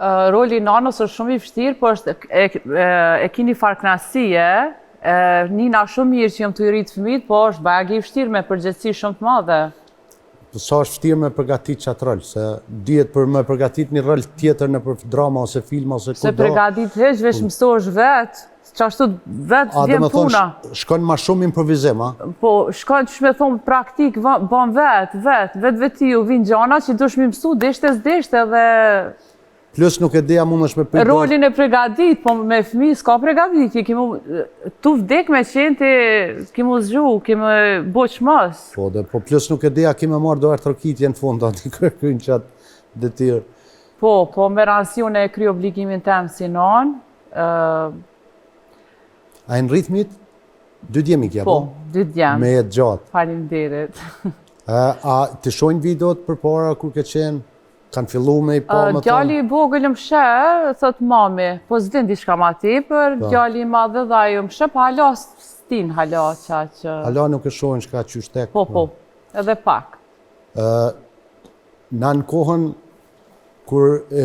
Roli i nanës është shumë i vështirë, po e kini farknasie, nina shumë mirë që jam të i rritë fëmijët, po është bagi i vështirë me përgjegjësi shumë të madhe. Sa është vështirë me përgatit qatë rol, se dihet për me përgatit një rol tjetër në për drama ose film ose kudo. Se përgatit heq, veç mësosh vetë, që ashtu vetë vjen puna. Shkon ma shumë improvizim, a? Po, shkon që me thonë praktik, ban vetë ju vinë gjana që dush mi mësu, deshte edhe... Plus nuk e deja mund është me përdojt... Rolin e pregadit, po me fëmi s'ka pregadit, tu vdek me qente, kimu zgju, kimu boq mës. Po plus nuk e deja kime marrë do artrokitje në fund, ati kërkujnë qatë detirë. Po me ransion e kry obligimin tem si non. A e në ritmit? 2 djemi kja, po? 2 djem. Me jetë gjatë. Faleminderit. A të shojnë videot për para kur ke qenë? Kanë fillu me i pa më tonë? Djali i vogël më shë, thot mami, po s'din diçka ma tepër, djali i madhe dha ju më shë, po hala s'tin hala qa që... Hala nuk e shohin shka që shtek. Po, edhe pak. Na në kohën kur